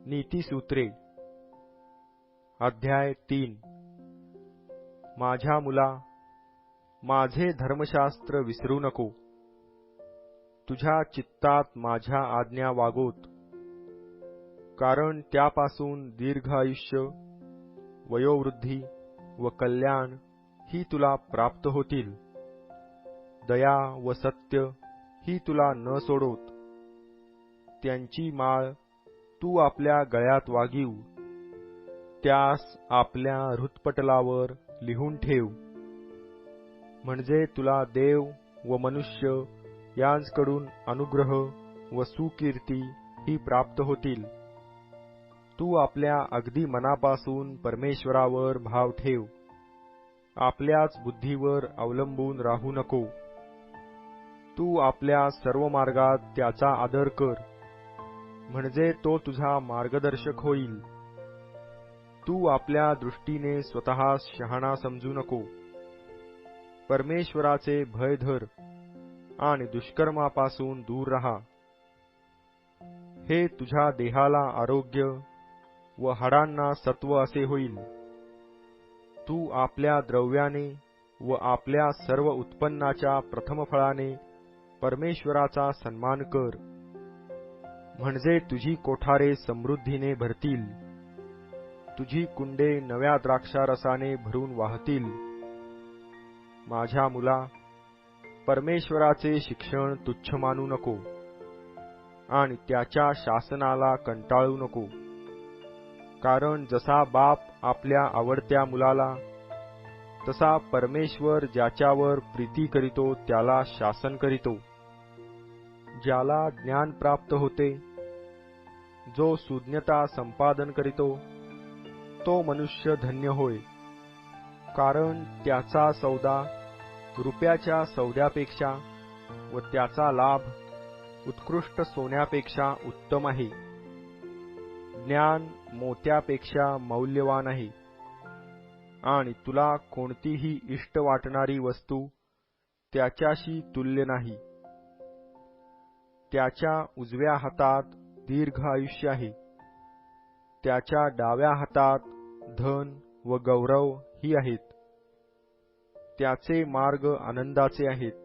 नीतिसूत्रे अध्याय 3 माझ्या मुला, माझे धर्मशास्त्र विसरू नको. तुझ्या चित्तात माझ्या आज्ञा वागोत, कारण त्यापासून दीर्घ आयुष्य, वयोवृद्धी व कल्याण ही तुला प्राप्त होतील. दया व सत्य ही तुला न सोडोत. त्यांची माळ तू आपल्या गळ्यात वागीव, त्यास आपल्या हृत्पटलावर लिहून ठेव. म्हणजे तुला देव व मनुष्य यांकडून अनुग्रह व सुकीर्ती ही प्राप्त होतील. तू आपल्या अगदी मनापासून परमेश्वरावर भाव ठेव. आपल्याच बुद्धीवर अवलंबून राहू नको. तू आपल्या सर्व मार्गात त्याचा आदर कर, म्हणजे तो तुझा मार्गदर्शक होईल. तू आपल्या दृष्टीने स्वतःस शहाणा समजू नको. परमेश्वराचे भय धर आणि दुष्कर्मापासून दूर राहा. हे तुझ्या देहाला आरोग्य व हाडांना सत्व असे होईल. तू आपल्या द्रव्याने व आपल्या सर्व उत्पन्नाच्या प्रथमफळाने परमेश्वराचा सन्मान कर, म्हणजे तुझी कोठारे समृद्धीने भरतील. तुझी कुंडे नव्या द्राक्षारसाने भरून वाहतील. माझ्या मुला, परमेश्वराचे शिक्षण तुच्छ मानू नको आणि त्याच्या शासनाला कंटाळू नको. कारण जसा बाप आपल्या आवडत्या मुलाला, तसा परमेश्वर ज्याच्यावर प्रीती करीतो त्याला शासन करीतो. ज्याला ज्ञान प्राप्त होते, जो सुज्ञता संपादन करीतो, तो मनुष्य धन्य होय. कारण त्याचा सौदा रुपयाच्या सौद्यापेक्षा व त्याचा लाभ उत्कृष्ट सोन्यापेक्षा उत्तम आहे. ज्ञान मोत्यापेक्षा मौल्यवान आहे, आणि तुला कोणतीही इष्ट वाटणारी वस्तू त्याच्याशी तुल्य नाही. त्याच्या उजव्या हातात दीर्घ आयुष्य आहे. त्याच्या डाव्या हातात धन व गौरव ही आहेत. त्याचे मार्ग आनंदाचे आहेत.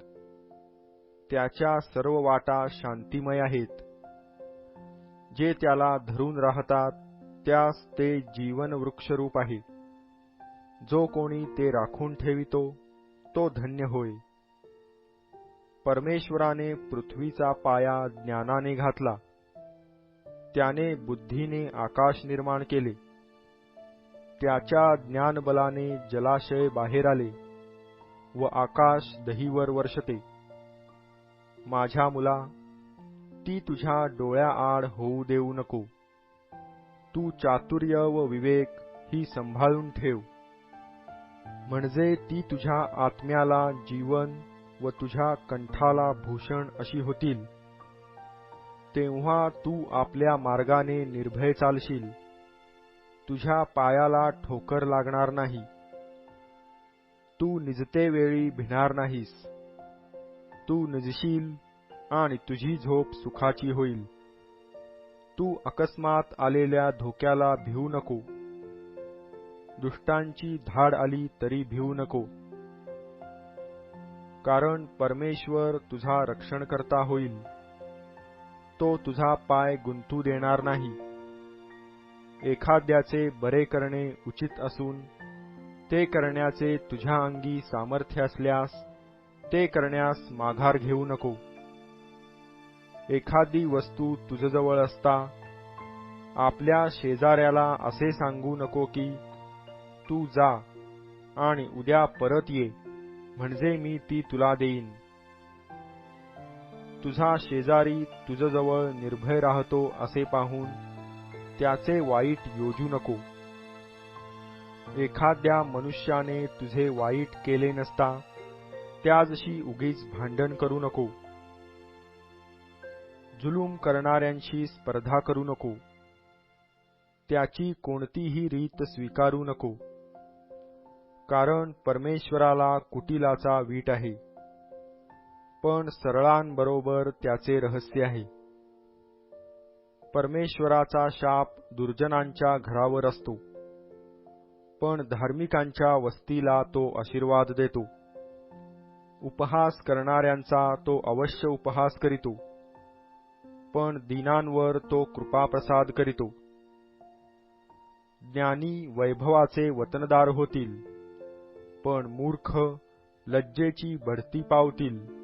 त्याच्या सर्व वाटा शांतिमय आहेत. जे त्याला धरून राहतात त्यास ते जीवन वृक्षरूप आहे. जो कोणी ते राखून ठेवितो तो धन्य होय. परमेश्वराने पृथ्वीचा पाया ज्ञानाने घातला. त्याने बुद्धीने आकाश निर्माण केले. त्याच्या ज्ञानबलाने जलाशय बाहेर आले व आकाश दहीवर वर्षते. माझ्या मुला, ती तुझ्या डोळ्याआड होऊ देऊ नको. तू चातुर्य व विवेक ही सांभाळून ठेव, म्हणजे ती तुझ्या आत्म्याला जीवन व तुझ्या कंठाला भूषण अशी होतील. तेव्हा तू आपल्या मार्गाने निर्भय चालशील. तुझ्या पायाला ठोकर लागणार नाही. तू निजते वेळी भिणार नाहीस. तू निजशील आणि तुझी झोप सुखाची होईल. तू अकस्मात आलेल्या धोक्याला भिवू नको. दुष्टांची धाड आली तरी भिवू नको. कारण परमेश्वर तुझा रक्षणकर्ता होईल. तो तुझा पाय गुंतू देणार नाही. एखाद्याचे बरे करणे उचित असून ते करण्याचे तुझ्या अंगी सामर्थ्य असल्यास ते करण्यास माघार घेऊ नको. एखादी वस्तू तुझजवळ असता आपल्या शेजाऱ्याला असे सांगू नको की तू जा आणि उद्या परत ये, म्हणजे मी ती तुला देईन. तुझा शेजारी तुझजवळ निर्भय राहतो असे पाहून त्याचे वाईट योजू नको. एखाद्या मनुष्याने तुझे वाईट केले नसता त्याजशी उगीच भांडण करू नको. जुलूम करणाऱ्यांशी स्पर्धा करू नको. त्याची कोणतीही रीत स्वीकारू नको. कारण परमेश्वराला कुटिलाचा वीट आहे, पण सरळांबरोबर त्याचे रहस्य आहे. परमेश्वराचा शाप दुर्जनांच्या घरावर असतो, पण धार्मिकांच्या वस्तीला तो आशीर्वाद देतो. उपहास करणाऱ्यांचा तो अवश्य उपहास करीतो, पण दीनांवर तो कृपाप्रसाद करीतो. ज्ञानी वैभवाचे वतनदार होतील, पण मूर्ख लज्जेची बढती पावतील.